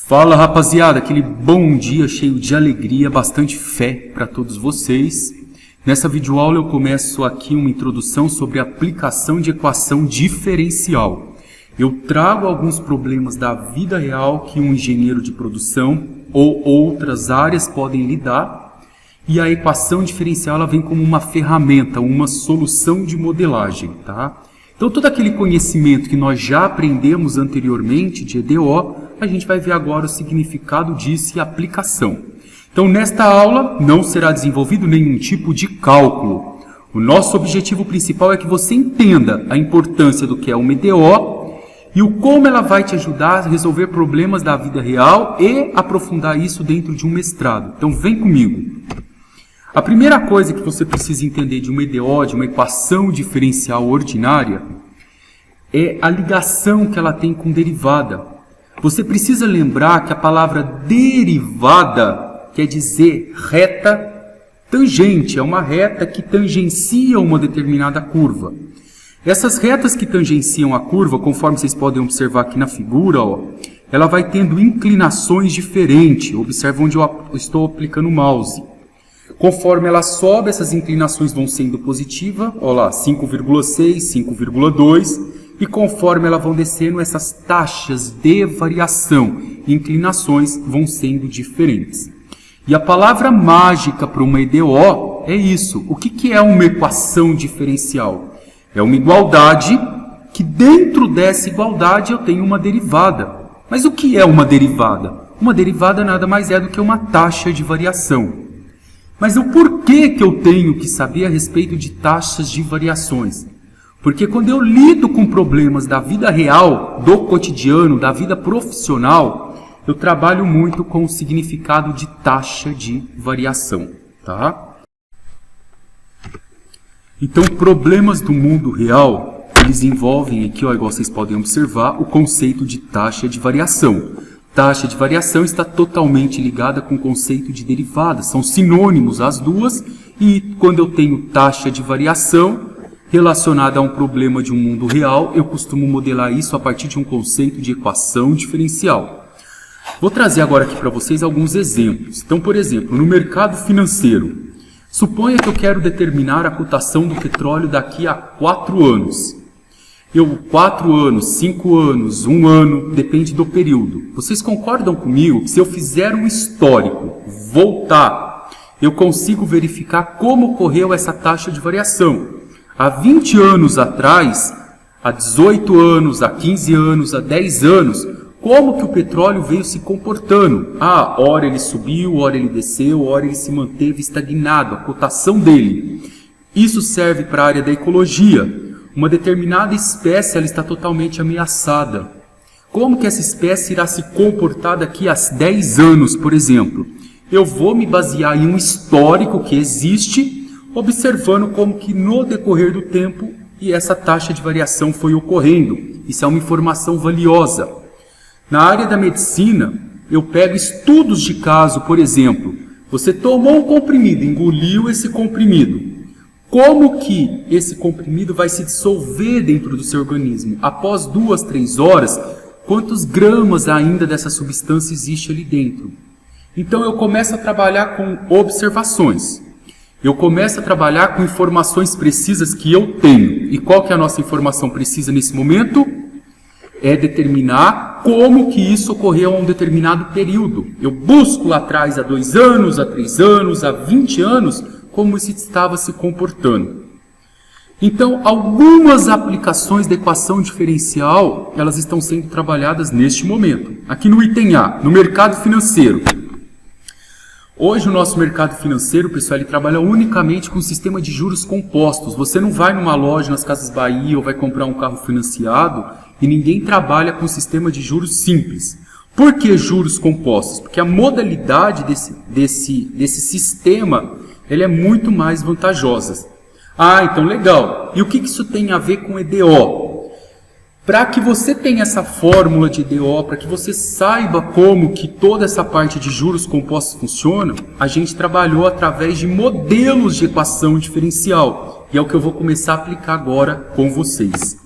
Fala rapaziada, aquele bom dia cheio de alegria, bastante fé para todos vocês. Nessa videoaula eu começo aqui uma introdução sobre a aplicação de equação diferencial. Eu trago alguns problemas da vida real que um engenheiro de produção ou outras áreas podem lidar. E a equação diferencial ela vem como uma ferramenta, uma solução de modelagem, tá? Então todo aquele conhecimento que nós já aprendemos anteriormente de EDO, a gente vai ver agora o significado disso e a aplicação. Então nesta aula não será desenvolvido nenhum tipo de cálculo. O nosso objetivo principal é que você entenda a importância do que é uma EDO e o como ela vai te ajudar a resolver problemas da vida real e aprofundar isso dentro de um mestrado. Então vem comigo. A primeira coisa que você precisa entender de uma EDO, de uma equação diferencial ordinária, é a ligação que ela tem com derivada. Você precisa lembrar que a palavra derivada quer dizer reta tangente, é uma reta que tangencia uma determinada curva. Essas retas que tangenciam a curva, conforme vocês podem observar aqui na figura, ela vai tendo inclinações diferentes. Observe onde eu estou aplicando o mouse. Conforme ela sobe, essas inclinações vão sendo positivas, olha lá, 5,6, 5,2, e conforme elas vão descendo, essas taxas de variação, inclinações, vão sendo diferentes. E a palavra mágica para uma EDO é isso. O que é uma equação diferencial? É uma igualdade que dentro dessa igualdade eu tenho uma derivada. Mas o que é uma derivada? Uma derivada nada mais é do que uma taxa de variação. Mas o porquê que eu tenho que saber a respeito de taxas de variações? Porque quando eu lido com problemas da vida real, do cotidiano, da vida profissional, eu trabalho muito com o significado de taxa de variação, tá? Então, problemas do mundo real, eles envolvem aqui, igual vocês podem observar, o conceito de taxa de variação. Taxa de variação está totalmente ligada com o conceito de derivada. São sinônimos as duas e quando eu tenho taxa de variação relacionada a um problema de um mundo real, eu costumo modelar isso a partir de um conceito de equação diferencial. Vou trazer agora aqui para vocês alguns exemplos. Então, por exemplo, no mercado financeiro, suponha que eu quero determinar a cotação do petróleo daqui a 4 anos. 4 anos, 5 anos, 1 ano, depende do período. Vocês concordam comigo que se eu fizer um histórico, voltar, eu consigo verificar como ocorreu essa taxa de variação? Há 20 anos atrás, há 18 anos, há 15 anos, há 10 anos, como que o petróleo veio se comportando? Ora ele subiu, ora ele desceu, ora ele se manteve estagnado, a cotação dele. Isso serve para a área da ecologia. Uma determinada espécie ela está totalmente ameaçada. Como que essa espécie irá se comportar daqui a 10 anos, por exemplo? Eu vou me basear em um histórico que existe, observando como que no decorrer do tempo e essa taxa de variação foi ocorrendo. Isso é uma informação valiosa. Na área da medicina, eu pego estudos de caso, por exemplo. Você tomou um comprimido, engoliu esse comprimido. Como que esse comprimido vai se dissolver dentro do seu organismo? Após 2, 3 horas, quantos gramas ainda dessa substância existe ali dentro? Então eu começo a trabalhar com observações. Eu começo a trabalhar com informações precisas que eu tenho. E qual que é a nossa informação precisa nesse momento? É determinar como que isso ocorreu a um determinado período. Eu busco lá atrás há 2 anos, há 3 anos, há 20 anos, como isso estava se comportando. Então, algumas aplicações da equação diferencial, elas estão sendo trabalhadas neste momento. Aqui no item A, no mercado financeiro. Hoje o nosso mercado financeiro, pessoal, ele trabalha unicamente com o sistema de juros compostos. Você não vai numa loja nas Casas Bahia ou vai comprar um carro financiado e ninguém trabalha com o sistema de juros simples. Por que juros compostos? Porque a modalidade desse sistema ela é muito mais vantajosa. Então legal. E o que isso tem a ver com EDO? Para que você tenha essa fórmula de EDO, para que você saiba como que toda essa parte de juros compostos funciona, a gente trabalhou através de modelos de equação diferencial. E é o que eu vou começar a aplicar agora com vocês.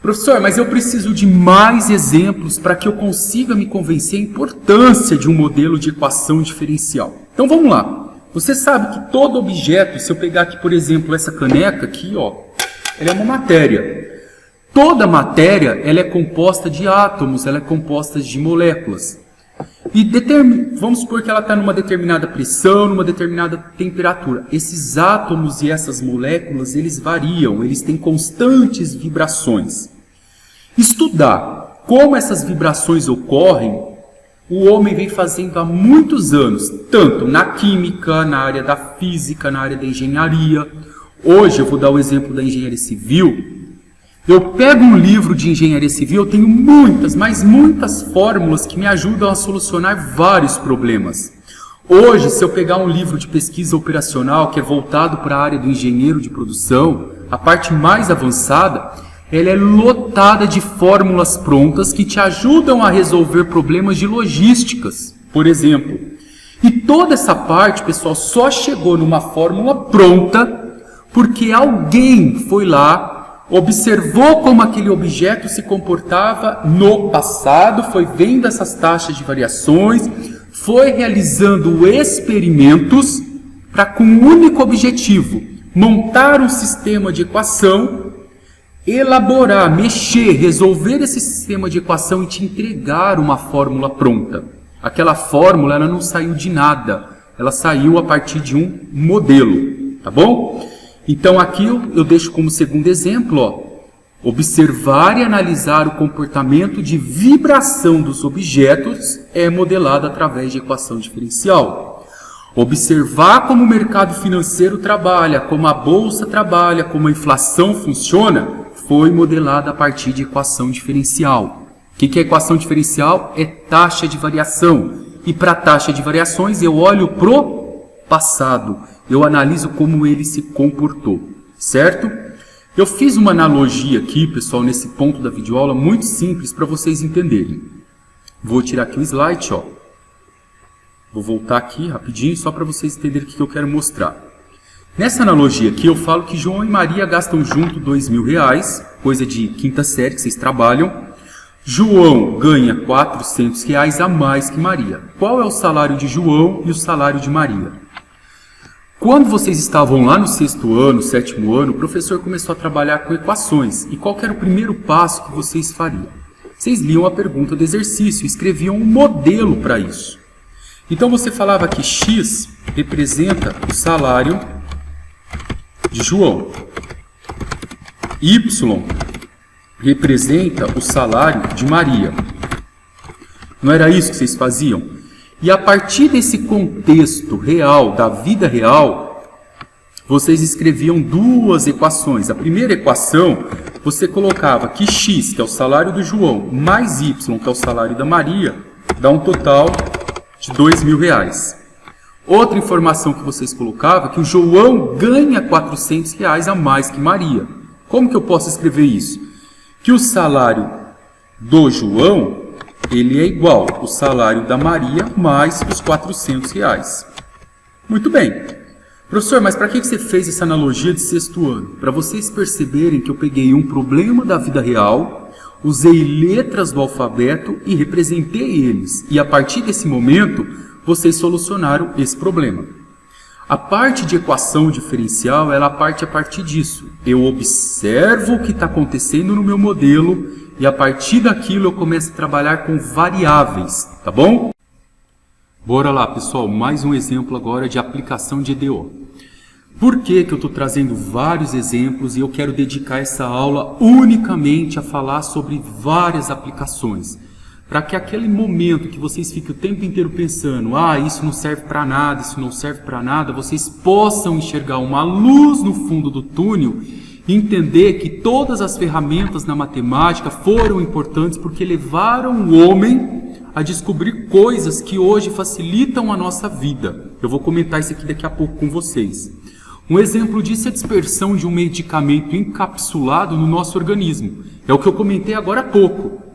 Professor, mas eu preciso de mais exemplos para que eu consiga me convencer a importância de um modelo de equação diferencial. Então vamos lá. Você sabe que todo objeto, se eu pegar aqui, por exemplo, essa caneca aqui, ó, ela é uma matéria. Toda matéria ela é composta de átomos, ela é composta de moléculas. E vamos supor que ela está numa determinada pressão, numa determinada temperatura. Esses átomos e essas moléculas, eles variam, eles têm constantes vibrações. Estudar como essas vibrações ocorrem, o homem vem fazendo há muitos anos, tanto na química, na área da física, na área da engenharia. Hoje eu vou dar o exemplo da engenharia civil. Eu pego um livro de engenharia civil, eu tenho muitas, mas muitas fórmulas que me ajudam a solucionar vários problemas. Hoje, se eu pegar um livro de pesquisa operacional que é voltado para a área do engenheiro de produção, a parte mais avançada, ela é lotada de fórmulas prontas que te ajudam a resolver problemas de logísticas, por exemplo. E toda essa parte, pessoal, só chegou numa fórmula pronta porque alguém foi lá, observou como aquele objeto se comportava no passado, foi vendo essas taxas de variações, foi realizando experimentos para, com um único objetivo, montar um sistema de equação, elaborar, mexer, resolver esse sistema de equação e te entregar uma fórmula pronta. Aquela fórmula ela não saiu de nada, ela saiu a partir de um modelo, tá bom? Então aqui eu deixo como segundo exemplo, ó, observar e analisar o comportamento de vibração dos objetos é modelado através de equação diferencial. Observar como o mercado financeiro trabalha, como a bolsa trabalha, como a inflação funciona, foi modelado a partir de equação diferencial. O que é equação diferencial? É taxa de variação. E para a taxa de variações eu olho para o passado. Eu analiso como ele se comportou, certo? Eu fiz uma analogia aqui, pessoal, nesse ponto da videoaula, muito simples para vocês entenderem. Vou tirar aqui o slide, ó. Vou voltar aqui rapidinho, só para vocês entenderem o que eu quero mostrar. Nessa analogia aqui, eu falo que João e Maria gastam junto R$2.000, coisa de quinta série que vocês trabalham. João ganha R$400 a mais que Maria. Qual é o salário de João e o salário de Maria? Quando vocês estavam lá no 6º ano, 7º ano, o professor começou a trabalhar com equações. E qual era o primeiro passo que vocês fariam? Vocês liam a pergunta do exercício, escreviam um modelo para isso. Então você falava que X representa o salário de João. Y representa o salário de Maria. Não era isso que vocês faziam? E a partir desse contexto real, da vida real, vocês escreviam duas equações. A primeira equação, você colocava que X, que é o salário do João, mais Y, que é o salário da Maria, dá um total de R$2.000. Outra informação que vocês colocavam é que o João ganha R$400 a mais que Maria. Como que eu posso escrever isso? Que o salário do João ele é igual ao salário da Maria mais os R$400. Muito bem. Professor, mas para que você fez essa analogia de 6º ano? Para vocês perceberem que eu peguei um problema da vida real, usei letras do alfabeto e representei eles. E a partir desse momento, vocês solucionaram esse problema. A parte de equação diferencial, ela parte a partir disso. Eu observo o que está acontecendo no meu modelo e a partir daquilo eu começo a trabalhar com variáveis, tá bom? Bora lá, pessoal, mais um exemplo agora de aplicação de EDO. Por que eu estou trazendo vários exemplos e eu quero dedicar essa aula unicamente a falar sobre várias aplicações? Para que aquele momento que vocês ficam o tempo inteiro pensando, isso não serve para nada, isso não serve para nada, vocês possam enxergar uma luz no fundo do túnel e entender que todas as ferramentas na matemática foram importantes porque levaram o homem a descobrir coisas que hoje facilitam a nossa vida. Eu vou comentar isso aqui daqui a pouco com vocês. Um exemplo disso é a dispersão de um medicamento encapsulado no nosso organismo. É o que eu comentei agora há pouco.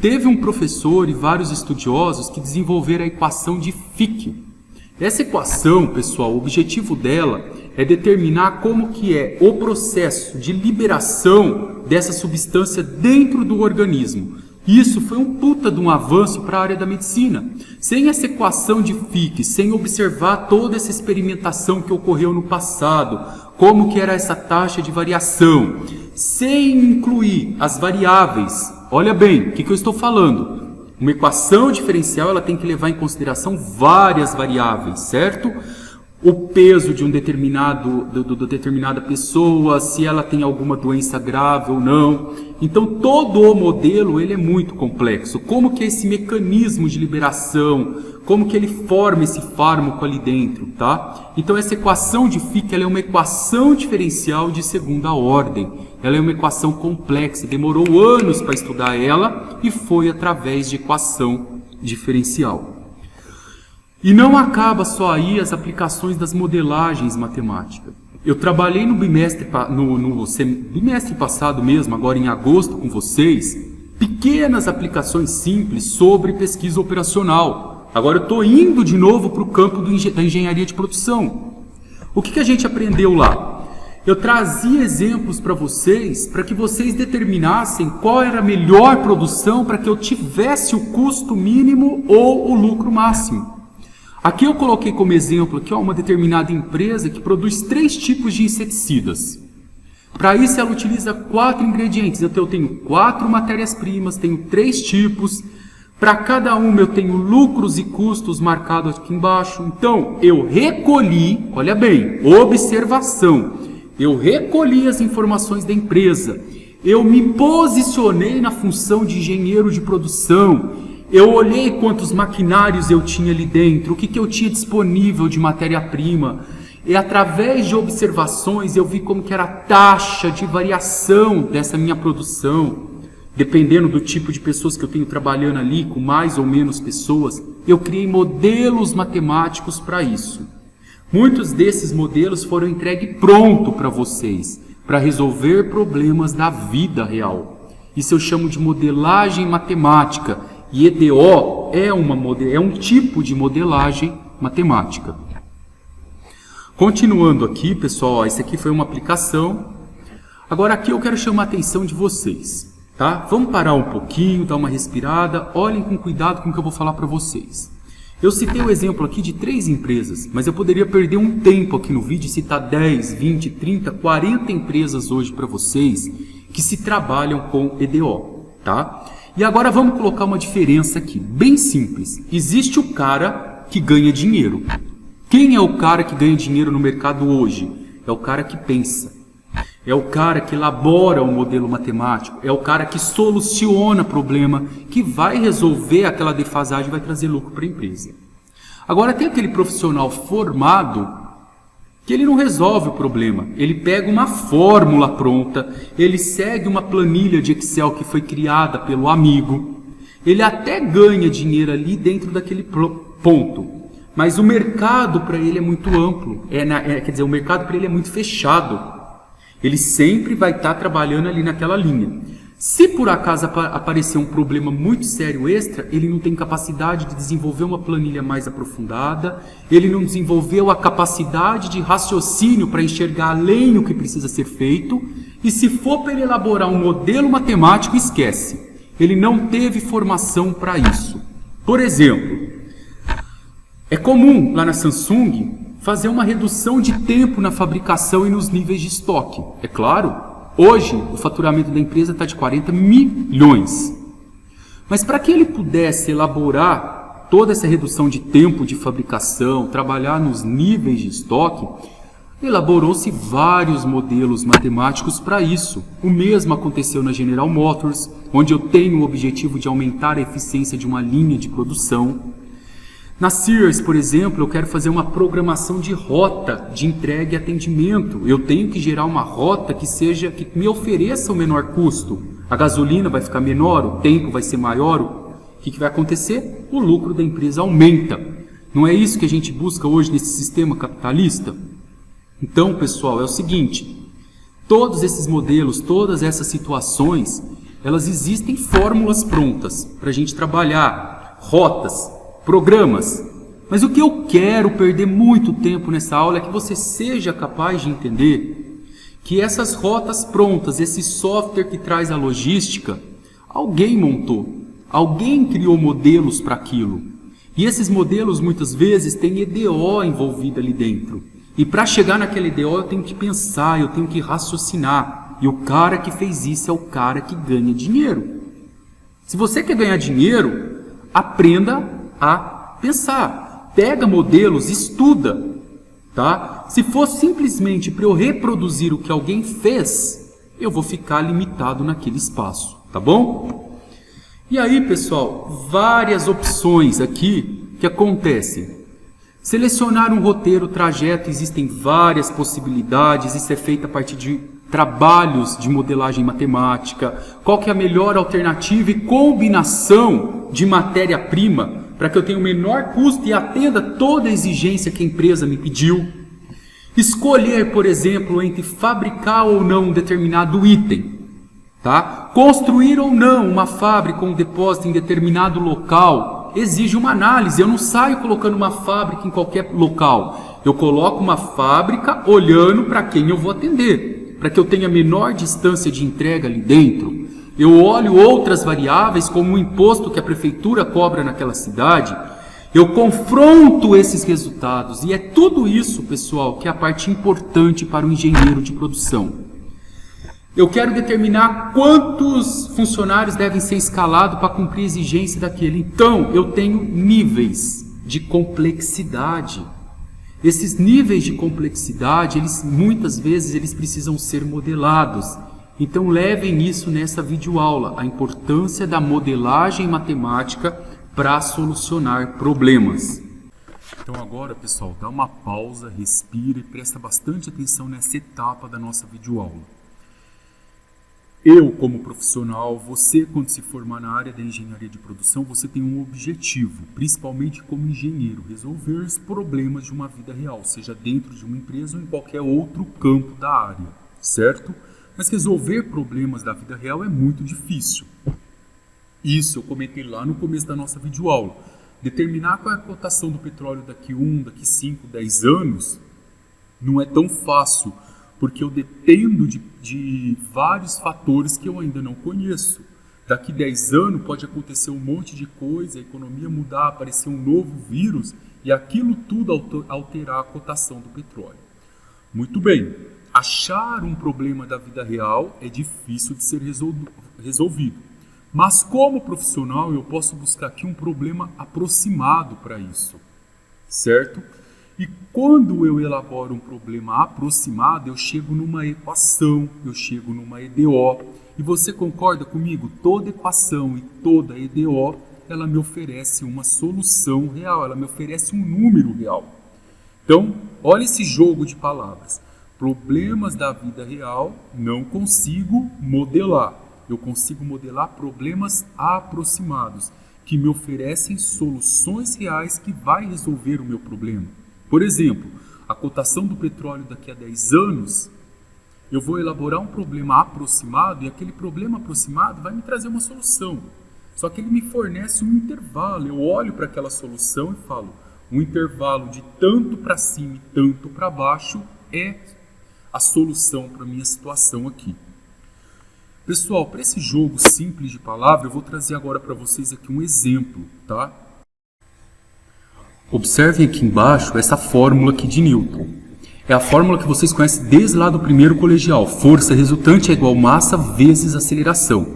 Teve um professor e vários estudiosos que desenvolveram a equação de Fick. Essa equação, pessoal, o objetivo dela é determinar como que é o processo de liberação dessa substância dentro do organismo. Isso foi um puta de um avanço para a área da medicina. Sem essa equação de Fick, sem observar toda essa experimentação que ocorreu no passado, como que era essa taxa de variação, sem incluir as variáveis, olha bem, o que eu estou falando? Uma equação diferencial ela tem que levar em consideração várias variáveis, certo? O peso de determinada pessoa, se ela tem alguma doença grave ou não. Então todo o modelo ele é muito complexo. Como que é esse mecanismo de liberação, como que ele forma esse fármaco ali dentro, tá? Então essa equação de Fick ela é uma equação diferencial de segunda ordem. Ela é uma equação complexa, demorou anos para estudar ela e foi através de equação diferencial. E não acaba só aí as aplicações das modelagens matemáticas. Eu trabalhei no bimestre passado mesmo, agora em agosto com vocês, pequenas aplicações simples sobre pesquisa operacional. Agora eu estou indo de novo para o campo da engenharia de produção. O que a gente aprendeu lá? Eu trazia exemplos para vocês, para que vocês determinassem qual era a melhor produção para que eu tivesse o custo mínimo ou o lucro máximo. Aqui eu coloquei como exemplo aqui, uma determinada empresa que produz 3 tipos de inseticidas. Para isso ela utiliza 4 ingredientes. Então eu tenho 4 matérias-primas, tenho 3 tipos. Para cada uma eu tenho lucros e custos marcados aqui embaixo. Então eu recolhi, olha bem, observação. Eu recolhi as informações da empresa. Eu me posicionei na função de engenheiro de produção. Eu olhei quantos maquinários eu tinha ali dentro, o que eu tinha disponível de matéria-prima. E através de observações eu vi como que era a taxa de variação dessa minha produção. Dependendo do tipo de pessoas que eu tenho trabalhando ali, com mais ou menos pessoas, eu criei modelos matemáticos para isso. Muitos desses modelos foram entregues pronto para vocês, para resolver problemas da vida real. Isso eu chamo de modelagem matemática. E EDO é um tipo de modelagem matemática. Continuando aqui, pessoal, isso aqui foi uma aplicação. Agora aqui eu quero chamar a atenção de vocês, tá? Vamos parar um pouquinho, dar uma respirada, olhem com cuidado com o que eu vou falar para vocês. Eu citei o exemplo aqui de 3 empresas, mas eu poderia perder um tempo aqui no vídeo e citar 10, 20, 30, 40 empresas hoje para vocês que se trabalham com EDO, tá? E agora vamos colocar uma diferença aqui, bem simples. Existe o cara que ganha dinheiro. Quem é o cara que ganha dinheiro no mercado hoje? É o cara que pensa. É o cara que elabora um modelo matemático. É o cara que soluciona problema, que vai resolver aquela defasagem e vai trazer lucro para a empresa. Agora tem aquele profissional formado que ele não resolve o problema. Ele pega uma fórmula pronta, ele segue uma planilha de Excel que foi criada pelo amigo, ele até ganha dinheiro ali dentro daquele ponto, mas o mercado para ele é muito amplo, o mercado para ele é muito fechado. Ele sempre vai estar trabalhando ali naquela linha. Se por acaso aparecer um problema muito sério extra, ele não tem capacidade de desenvolver uma planilha mais aprofundada, ele não desenvolveu a capacidade de raciocínio para enxergar além o que precisa ser feito, e se for para ele elaborar um modelo matemático, esquece. Ele não teve formação para isso. Por exemplo, é comum lá na Samsung fazer uma redução de tempo na fabricação e nos níveis de estoque. É claro, hoje, o faturamento da empresa está de 40 milhões. Mas para que ele pudesse elaborar toda essa redução de tempo de fabricação, trabalhar nos níveis de estoque, elaborou-se vários modelos matemáticos para isso. O mesmo aconteceu na General Motors, onde eu tenho o objetivo de aumentar a eficiência de uma linha de produção. Na Sears, por exemplo, eu quero fazer uma programação de rota de entrega e atendimento. Eu tenho que gerar uma rota que me ofereça o menor custo. A gasolina vai ficar menor, o tempo vai ser maior. O que vai acontecer? O lucro da empresa aumenta. Não é isso que a gente busca hoje nesse sistema capitalista? Então, pessoal, é o seguinte. Todos esses modelos, todas essas situações, elas existem fórmulas prontas para a gente trabalhar, rotas, programas. Mas o que eu quero perder muito tempo nessa aula é que você seja capaz de entender que essas rotas prontas, esse software que traz a logística, alguém montou, alguém criou modelos para aquilo. E esses modelos muitas vezes têm EDO envolvido ali dentro. E para chegar naquele EDO eu tenho que pensar, eu tenho que raciocinar. E o cara que fez isso é o cara que ganha dinheiro. Se você quer ganhar dinheiro, aprenda a pensar. Pega modelos, estuda. Tá? Se for simplesmente para eu reproduzir o que alguém fez, eu vou ficar limitado naquele espaço. Tá bom? E aí, pessoal, várias opções aqui que acontecem. Selecionar um roteiro, trajeto, existem várias possibilidades, isso é feito a partir de trabalhos de modelagem matemática, qual que é a melhor alternativa e combinação de matéria-prima para que eu tenha o menor custo e atenda toda a exigência que a empresa me pediu. Escolher, por exemplo, entre fabricar ou não um determinado item. Tá? Construir ou não uma fábrica ou um depósito em determinado local exige uma análise. Eu não saio colocando uma fábrica em qualquer local. Eu coloco uma fábrica olhando para quem eu vou atender, para que eu tenha menor distância de entrega ali dentro. Eu olho outras variáveis, como o imposto que a prefeitura cobra naquela cidade. Eu confronto esses resultados. E é tudo isso, pessoal, que é a parte importante para o engenheiro de produção. Eu quero determinar quantos funcionários devem ser escalados para cumprir a exigência daquele. Então, eu tenho níveis de complexidade. Esses níveis de complexidade, muitas vezes, eles precisam ser modelados. Então, levem isso nessa videoaula, a importância da modelagem matemática para solucionar problemas. Então agora, pessoal, dá uma pausa, respira e presta bastante atenção nessa etapa da nossa videoaula. Eu, como profissional, você, quando se formar na área da engenharia de produção, você tem um objetivo, principalmente como engenheiro, resolver os problemas de uma vida real, seja dentro de uma empresa ou em qualquer outro campo da área, certo? Mas resolver problemas da vida real é muito difícil. Isso eu comentei lá no começo da nossa videoaula. Determinar qual é a cotação do petróleo daqui 1, daqui 5, 10 anos não é tão fácil, porque eu dependo de vários fatores que eu ainda não conheço. Daqui 10 anos pode acontecer um monte de coisa, a economia mudar, aparecer um novo vírus e aquilo tudo alterar a cotação do petróleo. Muito bem, achar um problema da vida real é difícil de ser resolvido. Mas como profissional eu posso buscar aqui um problema aproximado para isso, certo? E quando eu elaboro um problema aproximado, eu chego numa equação, eu chego numa EDO. E você concorda comigo? Toda equação e toda EDO, ela me oferece uma solução real, ela me oferece um número real. Então, olha esse jogo de palavras. Problemas da vida real não consigo modelar. Eu consigo modelar problemas aproximados, que me oferecem soluções reais que vai resolver o meu problema. Por exemplo, a cotação do petróleo daqui a 10 anos, eu vou elaborar um problema aproximado e aquele problema aproximado vai me trazer uma solução. Só que ele me fornece um intervalo. Eu olho para aquela solução e falo, um intervalo de tanto para cima e tanto para baixo é a solução para a minha situação aqui. Pessoal, para esse jogo simples de palavra, eu vou trazer agora para vocês aqui um exemplo, tá? Observem aqui embaixo essa fórmula aqui de Newton. É a fórmula que vocês conhecem desde lá do primeiro colegial. Força resultante é igual massa vezes aceleração.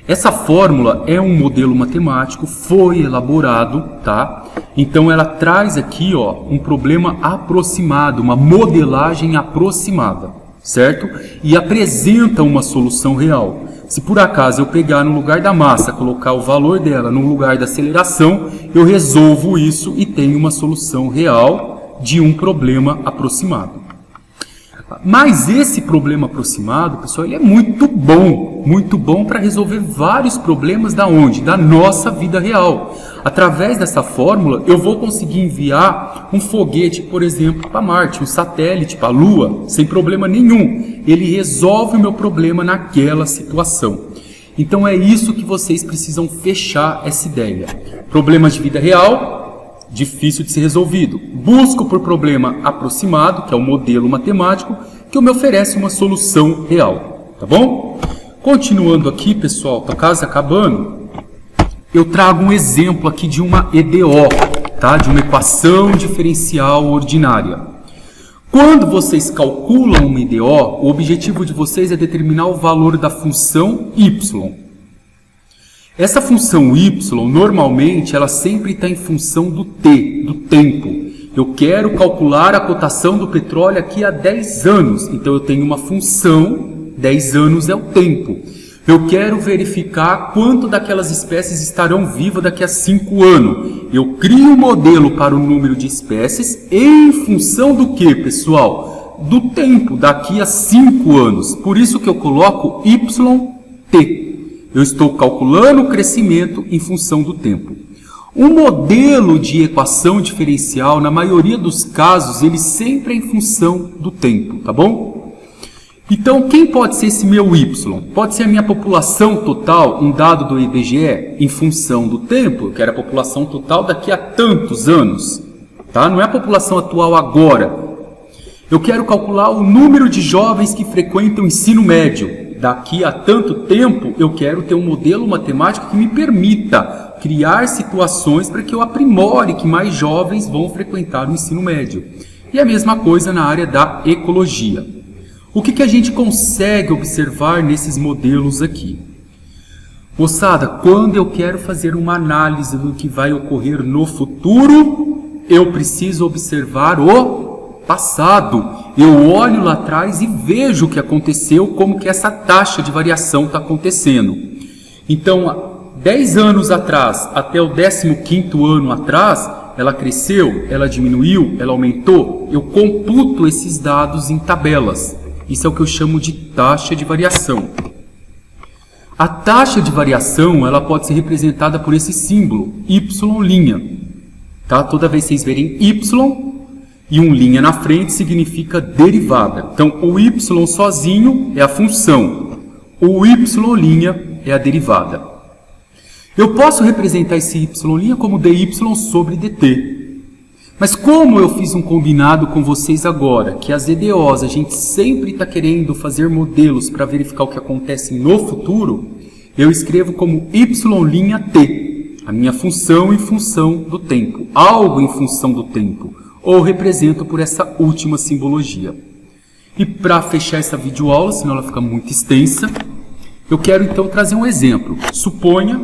Essa fórmula é um modelo matemático, foi elaborado, tá? Então ela traz aqui, ó, um problema aproximado, uma modelagem aproximada, certo? E apresenta uma solução real. Se por acaso eu pegar no lugar da massa, colocar o valor dela no lugar da aceleração, eu resolvo isso e tenho uma solução real de um problema aproximado. Mas esse problema aproximado, pessoal, ele é muito bom para resolver vários problemas da onde? Da nossa vida real. Através dessa fórmula, eu vou conseguir enviar um foguete, por exemplo, para Marte, um satélite para a Lua, sem problema nenhum. Ele resolve o meu problema naquela situação. Então é isso que vocês precisam fechar essa ideia. Problemas de vida real, difícil de ser resolvido. Busco por problema aproximado, que é o modelo matemático, que me oferece uma solução real, tá bom? Continuando aqui, pessoal, tá quase acabando, eu trago um exemplo aqui de uma EDO, tá? De uma equação diferencial ordinária. Quando vocês calculam uma EDO, o objetivo de vocês é determinar o valor da função y. Essa função y, normalmente, ela sempre está em função do t, do tempo. Eu quero calcular a cotação do petróleo aqui a 10 anos. Então, eu tenho uma função, 10 anos é o tempo. Eu quero verificar quanto daquelas espécies estarão vivas daqui a 5 anos. Eu crio um modelo para o número de espécies em função do que, pessoal? Do tempo, daqui a 5 anos. Por isso que eu coloco YT. Eu estou calculando o crescimento em função do tempo. Um modelo de equação diferencial, na maioria dos casos, ele sempre é em função do tempo, tá bom? Então, quem pode ser esse meu Y? Pode ser a minha população total, um dado do IBGE, em função do tempo, que era a população total daqui a tantos anos, tá? Não é a população atual agora. Eu quero calcular o número de jovens que frequentam o ensino médio. Daqui a tanto tempo, eu quero ter um modelo matemático que me permita criar situações para que eu aprimore que mais jovens vão frequentar o ensino médio. E a mesma coisa na área da ecologia. O que a gente consegue observar nesses modelos aqui? Moçada, quando eu quero fazer uma análise do que vai ocorrer no futuro, eu preciso observar o passado. Eu olho lá atrás e vejo o que aconteceu, como que essa taxa de variação está acontecendo. Então, 10 anos atrás, até o 15º ano atrás, ela cresceu, ela diminuiu, ela aumentou. Eu computo esses dados em tabelas. Isso é o que eu chamo de taxa de variação. A taxa de variação, ela pode ser representada por esse símbolo, Y'. Tá? Toda vez que vocês verem Y e um linha na frente, significa derivada. Então, o Y sozinho é a função. O Y' é a derivada. Eu posso representar esse Y' como dy sobre dt. Mas como eu fiz um combinado com vocês agora, que as EDOs a gente sempre está querendo fazer modelos para verificar o que acontece no futuro, eu escrevo como Y', a minha função em função do tempo, algo em função do tempo, ou represento por essa última simbologia. E para fechar essa videoaula, senão ela fica muito extensa, eu quero então trazer um exemplo. Suponha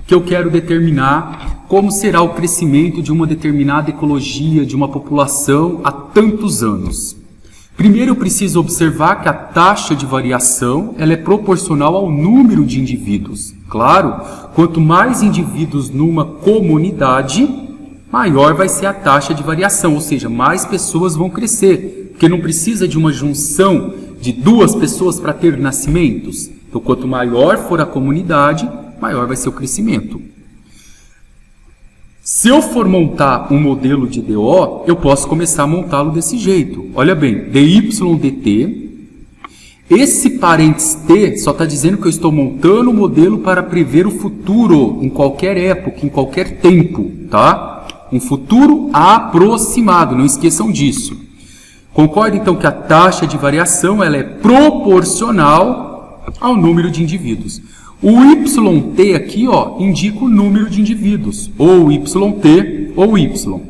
que eu quero determinar como será o crescimento de uma determinada ecologia, de uma população há tantos anos. Primeiro eu preciso observar que a taxa de variação ela é proporcional ao número de indivíduos. Claro, quanto mais indivíduos numa comunidade, maior vai ser a taxa de variação, ou seja, mais pessoas vão crescer, porque não precisa de uma junção de 2 pessoas para ter nascimentos. Então, quanto maior for a comunidade, maior vai ser o crescimento. Se eu for montar um modelo de DO, eu posso começar a montá-lo desse jeito. Olha bem, dy dt. Esse parênteses t só está dizendo que eu estou montando um modelo para prever o futuro, em qualquer época, em qualquer tempo, tá? Um futuro aproximado, não esqueçam disso. Concorda então que a taxa de variação ela é proporcional ao número de indivíduos. O YT aqui, ó, indica o número de indivíduos, ou YT ou Y.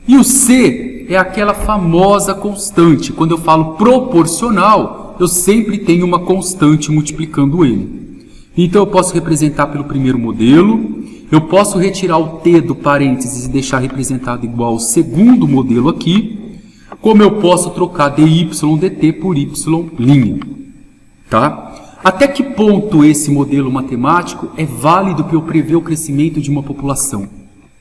E o C é aquela famosa constante. Quando eu falo proporcional, eu sempre tenho uma constante multiplicando ele. Então eu posso representar pelo primeiro modelo, eu posso retirar o T do parênteses e deixar representado igual ao segundo modelo aqui, como eu posso trocar dy dt por Y'. Tá? Até que ponto esse modelo matemático é válido para eu prever o crescimento de uma população?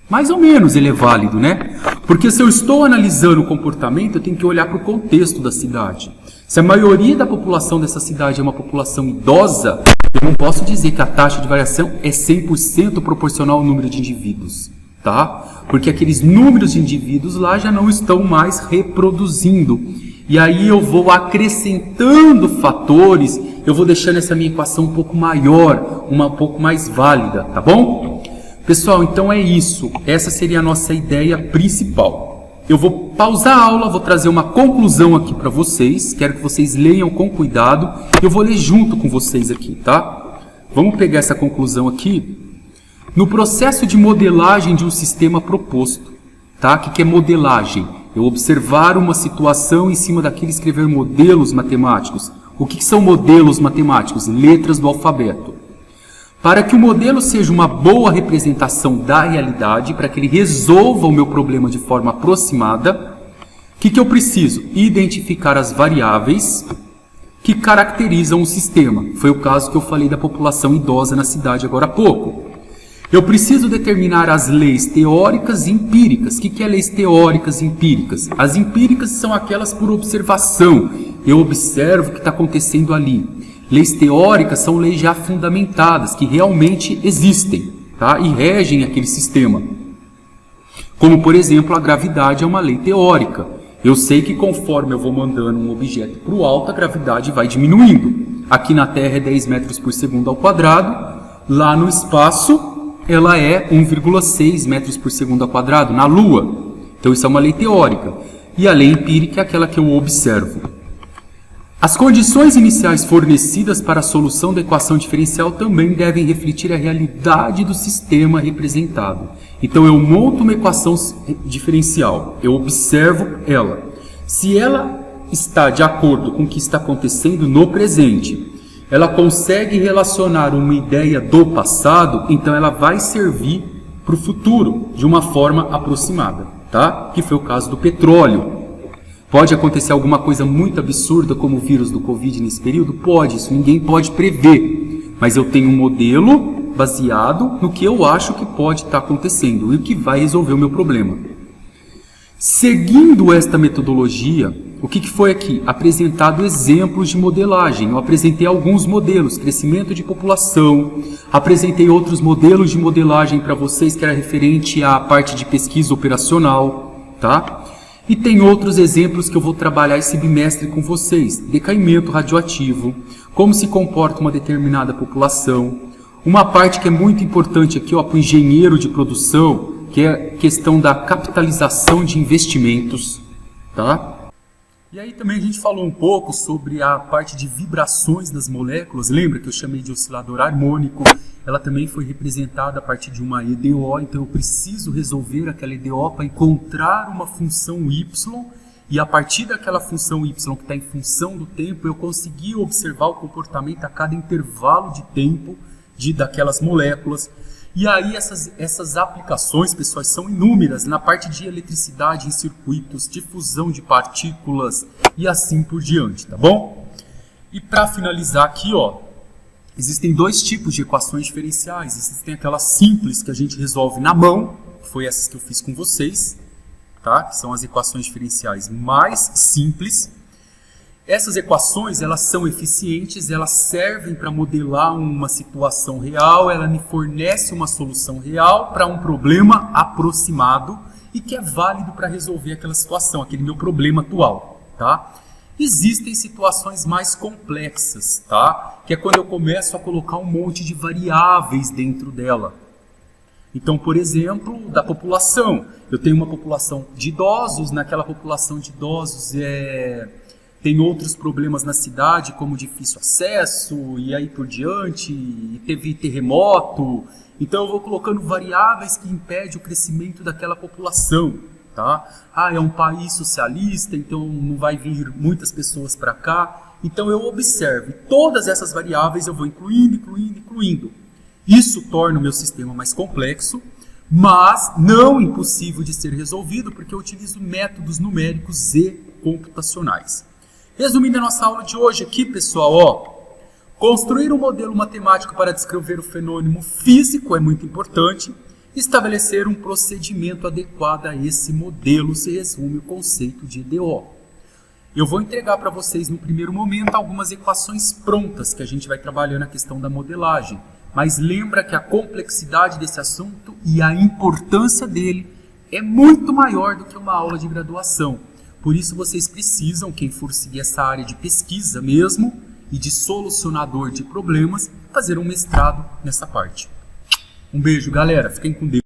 Mais ou menos ele é válido, né? Porque se eu estou analisando o comportamento, eu tenho que olhar para o contexto da cidade. Se a maioria da população dessa cidade é uma população idosa, eu não posso dizer que a taxa de variação é 100% proporcional ao número de indivíduos, tá? Porque aqueles números de indivíduos lá já não estão mais reproduzindo. E aí eu vou acrescentando fatores, eu vou deixando essa minha equação um pouco maior, um pouco mais válida, tá bom? Pessoal, então é isso. Essa seria a nossa ideia principal. Eu vou pausar a aula, vou trazer uma conclusão aqui para vocês. Quero que vocês leiam com cuidado. Eu vou ler junto com vocês aqui, tá? Vamos pegar essa conclusão aqui. No processo de modelagem de um sistema proposto, tá? O que é modelagem? Eu observar uma situação em cima daquilo e escrever modelos matemáticos. O que são modelos matemáticos? Letras do alfabeto. Para que o modelo seja uma boa representação da realidade, para que ele resolva o meu problema de forma aproximada, o que eu preciso? Identificar as variáveis que caracterizam o sistema. Foi o caso que eu falei da população idosa na cidade agora há pouco. Eu preciso determinar as leis teóricas e empíricas. O que é leis teóricas e empíricas? As empíricas são aquelas por observação. Eu observo o que está acontecendo ali. Leis teóricas são leis já fundamentadas, que realmente existem, tá? E regem aquele sistema. Como, por exemplo, a gravidade é uma lei teórica. Eu sei que conforme eu vou mandando um objeto para o alto, a gravidade vai diminuindo. Aqui na Terra é 10 metros por segundo ao quadrado. Lá no espaço, ela é 1,6 metros por segundo ao quadrado, na Lua. Então isso é uma lei teórica. E a lei empírica é aquela que eu observo. As condições iniciais fornecidas para a solução da equação diferencial também devem refletir a realidade do sistema representado. Então eu monto uma equação diferencial, eu observo ela. Se ela está de acordo com o que está acontecendo no presente, ela consegue relacionar uma ideia do passado, então ela vai servir para o futuro de uma forma aproximada, tá? Que foi o caso do petróleo. Pode acontecer alguma coisa muito absurda como o vírus do Covid nesse período? Pode, isso ninguém pode prever. Mas eu tenho um modelo baseado no que eu acho que pode estar acontecendo e o que vai resolver o meu problema. Seguindo esta metodologia, o que foi aqui? Apresentado exemplos de modelagem. Eu apresentei alguns modelos, crescimento de população, apresentei outros modelos de modelagem para vocês que era referente à parte de pesquisa operacional, tá? E tem outros exemplos que eu vou trabalhar esse bimestre com vocês. Decaimento radioativo, como se comporta uma determinada população. Uma parte que é muito importante aqui para o engenheiro de produção, que é a questão da capitalização de investimentos. Tá? E aí também a gente falou um pouco sobre a parte de vibrações das moléculas. Lembra que eu chamei de oscilador harmônico? Ela também foi representada a partir de uma EDO, então eu preciso resolver aquela EDO para encontrar uma função y, e a partir daquela função y que está em função do tempo, eu consegui observar o comportamento a cada intervalo de tempo daquelas moléculas. E aí essas aplicações, pessoal, são inúmeras na parte de eletricidade em circuitos, difusão de partículas e assim por diante, tá bom? E para finalizar aqui, ó, existem dois tipos de equações diferenciais. Existem aquelas simples que a gente resolve na mão, que foi essas que eu fiz com vocês, tá? Que são as equações diferenciais mais simples. Essas equações, elas são eficientes, elas servem para modelar uma situação real, ela me fornece uma solução real para um problema aproximado e que é válido para resolver aquela situação, aquele meu problema atual, tá? Existem situações mais complexas, tá? Que é quando eu começo a colocar um monte de variáveis dentro dela. Então, por exemplo, da população. Eu tenho uma população de idosos, naquela população de idosos tem outros problemas na cidade, como difícil acesso, e aí por diante, e teve terremoto. Então eu vou colocando variáveis que impedem o crescimento daquela população. Tá? É um país socialista, então não vai vir muitas pessoas para cá. Então eu observo, e todas essas variáveis eu vou incluindo. Isso torna o meu sistema mais complexo, mas não impossível de ser resolvido, porque eu utilizo métodos numéricos e computacionais. Resumindo a nossa aula de hoje aqui, pessoal, ó, construir um modelo matemático para descrever o fenômeno físico é muito importante. Estabelecer um procedimento adequado a esse modelo se resume o conceito de EDO. Eu vou entregar para vocês no primeiro momento algumas equações prontas que a gente vai trabalhar na questão da modelagem. Mas lembra que a complexidade desse assunto e a importância dele é muito maior do que uma aula de graduação. Por isso vocês precisam, quem for seguir essa área de pesquisa mesmo e de solucionador de problemas, fazer um mestrado nessa parte. Um beijo, galera. Fiquem com Deus.